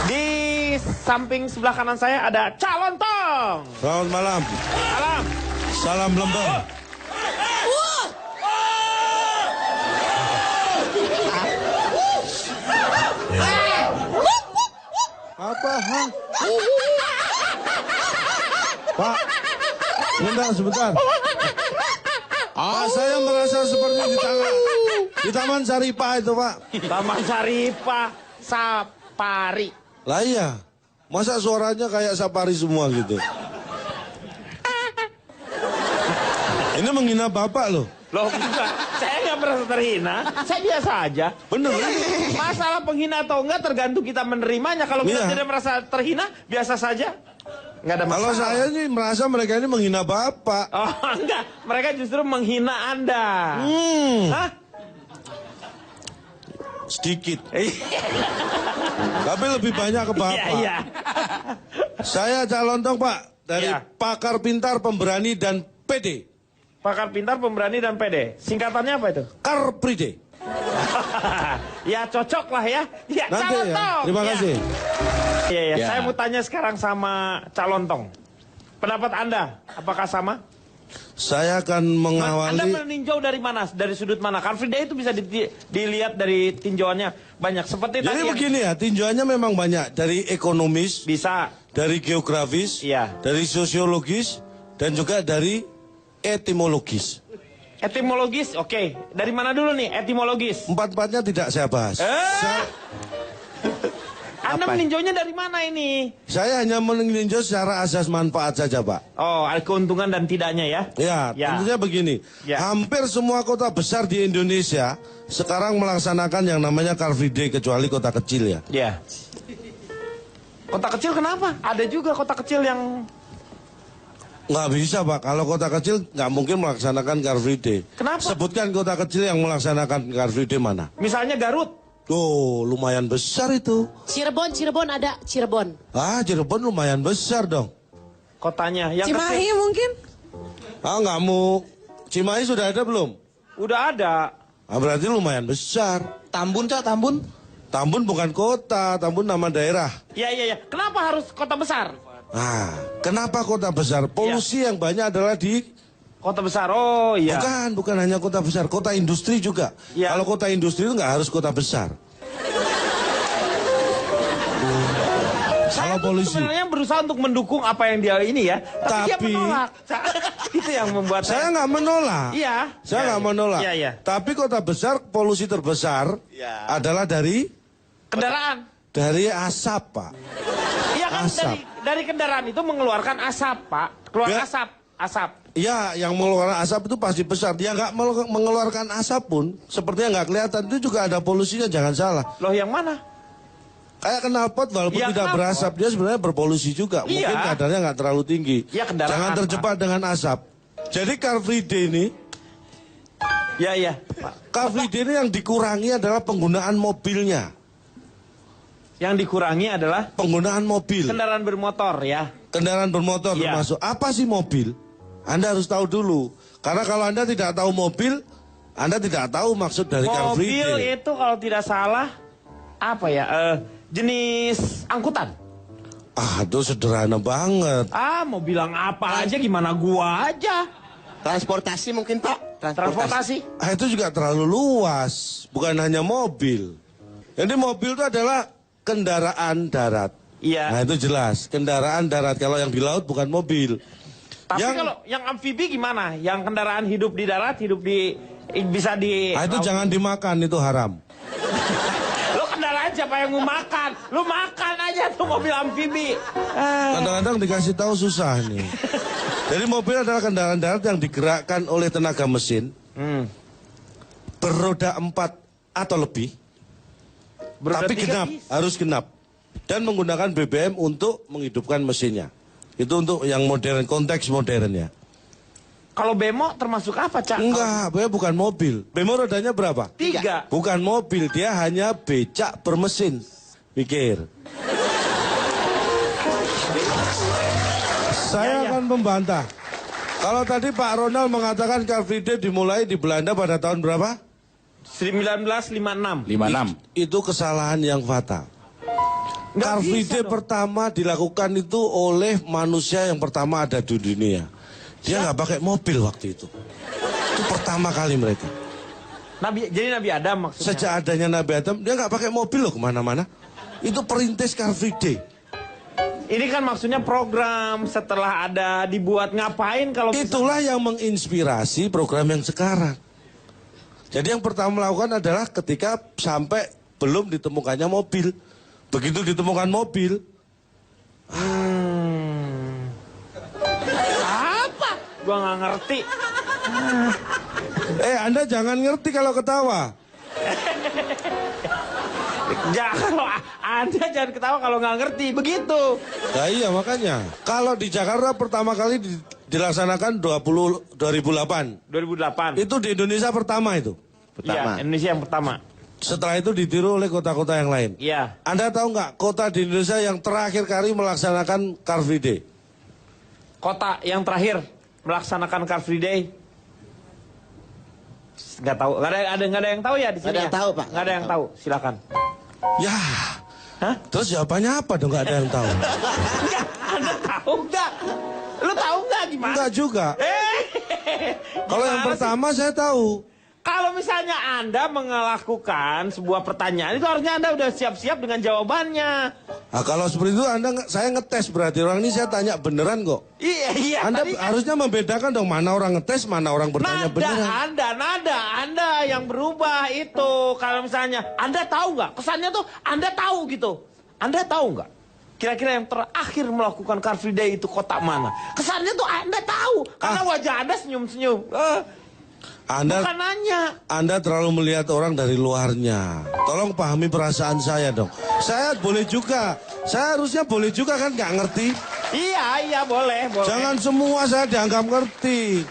Di samping sebelah kanan saya ada Calon Tong. Selamat malam. Salam. Salam Lembang. Apa? Hah? Pak, sebentar. Pak, saya merasa seperti di Taman Saripa itu, Pak. Taman Saripa, Sapari. Lah iya, masa suaranya kayak Sapari semua gitu? Ini menghina Bapak loh. Loh enggak, saya nggak merasa terhina. Saya biasa aja. Bener. Masalah penghina atau enggak tergantung kita menerimanya. Kalau kita Iya. tidak merasa terhina, biasa saja. Nggak ada masalah. Kalau saya nih merasa mereka ini menghina Bapak. Oh enggak, mereka justru menghina Anda. Hah? Sedikit. Tapi lebih banyak ke Bapak. Iya. Saya Calon Tong, Pak. Dari Iya. Pakar Pintar, Pemberani, dan PD. Pakar pintar, pemberani, dan pede. Singkatannya apa itu? Car Free Day. Ya cocok lah ya. Ya Nanti Calon ya. Tong. Terima Ya. kasih. Iya, iya. Ya. Saya mau tanya sekarang sama Calon Tong. Pendapat Anda, apakah sama? Saya akan Anda mengawali. meninjau dari mana? Dari sudut mana? Car Free Day itu bisa dilihat dari tinjauannya banyak. Seperti Jadi tadi yang begini ya, tinjauannya memang banyak. Dari ekonomis, bisa. dari geografis, Iya. dari sosiologis, dan juga dari etimologis. Etimologis, oke. Dari mana dulu nih etimologis? Empat-empatnya tidak saya bahas. Anda meninjaunya dari mana ini? Saya hanya meninjau secara asas manfaat saja, Pak. Oh, ada keuntungan dan tidaknya ya? Ya, Ya. tentunya begini. Ya. Hampir semua kota besar di Indonesia sekarang melaksanakan yang namanya Car Free Day, kecuali kota kecil ya. Ya. Kota kecil kenapa? Ada juga kota kecil yang... Nggak bisa, Pak. Kalau kota kecil nggak mungkin melaksanakan Car Free Day. Kenapa? Sebutkan kota kecil yang melaksanakan Car Free Day mana? Misalnya Garut. Oh, lumayan besar itu. Cirebon ada Cirebon. Ah, Cirebon lumayan besar dong. Kotanya. Yang Cimahi kecil. mungkin? Ah, nggak mau. Cimahi sudah ada belum? Udah ada. Ah, berarti lumayan besar. Tambun, Cak, Tambun. Tambun bukan kota, Tambun nama daerah. Iya, iya, iya. Kenapa harus kota besar? Ah, kenapa kota besar? Polusi yang banyak adalah di... Kota besar, oh iya. Bukan hanya kota besar, kota industri juga. Ya. Kalau kota industri itu nggak harus kota besar. Saya Kalau tuh polisi. sebenarnya berusaha untuk mendukung apa yang dia ini ya. Tapi dia Tapi- menolak. Itu yang membuat Saya nggak menolak. Iya. Saya Iya, nggak iya. menolak. Iya, iya. Tapi kota besar, polusi terbesar adalah dari Kendaraan. asap, Pak. Iya kan Asap. dari kendaraan itu mengeluarkan asap, Pak. Keluar Ya. asap. Ya, yang mengeluarkan asap itu pasti besar. Dia nggak mengeluarkan asap pun, sepertinya nggak kelihatan. Itu juga ada polusinya, jangan salah. Loh yang mana? Kayak knalpot walaupun Ya, tidak knalpot. berasap, dia sebenarnya berpolusi juga. Iya. Mungkin kadarnya nggak terlalu tinggi. Ya, kendaraan, Jangan terjebak dengan asap. Jadi Car Free Day ini, Ya, iya. Car Free Day ini yang dikurangi adalah penggunaan mobilnya. Yang dikurangi adalah Penggunaan mobil. kendaraan bermotor ya. Kendaraan bermotor Iya. termasuk. Apa sih mobil? Anda harus tahu dulu. Karena kalau Anda tidak tahu mobil, Anda tidak tahu maksud dari Car Free Mobil Day. itu kalau tidak salah apa ya? Jenis angkutan. Ah, itu sederhana banget. Ah, mau bilang apa aja gimana gua aja. Transportasi mungkin, Pak. Transportasi. Ah, itu juga terlalu luas. Bukan hanya mobil. Jadi mobil itu adalah kendaraan darat. Iya. Nah, itu jelas. Kendaraan darat. Kalau yang di laut bukan mobil. Tapi yang- kalau yang amfibi gimana? Yang kendaraan hidup di darat, bisa di... Ah, itu jangan dimakan, itu haram. Lo kendaraan siapa yang mau makan? Lo makan aja tuh mobil amfibi. Kadang-kadang dikasih tahu susah nih. Jadi mobil adalah kendaraan darat yang digerakkan oleh tenaga mesin. Beroda 4 atau lebih. Beroda Tapi 3 genap, bisa. harus genap. Dan menggunakan BBM untuk menghidupkan mesinnya. Itu untuk yang modern, konteks modern ya. Kalau bemo termasuk apa, Cak? Enggak, BBM bukan mobil. BBM rodanya berapa? 3. Bukan mobil, dia hanya becak bermesin. Pikir. Saya akan membantah. Kalau tadi Pak Ronald mengatakan Car Free Day dimulai di Belanda pada tahun berapa? 1956. 56. Itu kesalahan yang fatal. Car Free bisa Day dong. pertama dilakukan itu oleh manusia yang pertama ada di dunia. Dia nggak pakai mobil waktu itu. Itu pertama kali mereka. Jadi Nabi Adam maksudnya. Sejak adanya Nabi Adam, dia nggak pakai mobil loh kemana-mana. Itu perintis Car Free Day. Ini kan maksudnya program setelah ada dibuat ngapain kalau Itulah yang menginspirasi program yang sekarang. Jadi yang pertama melakukan adalah ketika sampai belum ditemukannya mobil. Begitu ditemukan mobil, apa? Gua nggak ngerti. Anda jangan ngerti kalau ketawa. Kalau Anda jangan ketawa kalau nggak ngerti begitu. Nah iya makanya. Kalau di Jakarta pertama kali dilaksanakan 2008. 2008. Itu di Indonesia pertama itu. Pertama. Iya, Indonesia yang pertama. Setelah itu ditiru oleh kota-kota yang lain. Iya. Anda tahu nggak kota di Indonesia yang terakhir kali melaksanakan Car Free Day? Kota yang terakhir melaksanakan Car Free Day. Nggak tahu. Nggak ada yang tahu ya di sini. Nggak ada yang ya? tahu, Pak. Nggak ada yang tahu. Silakan. Ya. Hah? Terus jawabannya apa dong nggak ada yang tahu? Enggak. Anda tahu nggak? Lu tahu nggak gimana? Enggak juga. Kalau yang Gimana pertama saya tahu. Kalau misalnya Anda melakukan sebuah pertanyaan, itu harusnya Anda udah siap-siap dengan jawabannya. Nah, kalau seperti itu saya ngetes berarti orang ini saya tanya beneran kok. Iya. Anda tadi kan harusnya membedakan dong mana orang ngetes, mana orang bertanya beneran. nada Anda yang berubah itu. Kalau misalnya Anda tahu nggak? Kesannya tuh Anda tahu gitu. Anda tahu nggak? Kira-kira yang terakhir melakukan Car Free Day itu kota mana? Kesannya tuh Anda tahu. Karena wajah Anda senyum-senyum. Bukan nanya. Anda terlalu melihat orang dari luarnya. Tolong pahami perasaan saya dong. Saya boleh juga. Saya harusnya boleh juga kan nggak ngerti. Iya, boleh. Jangan semua saya dianggap ngerti.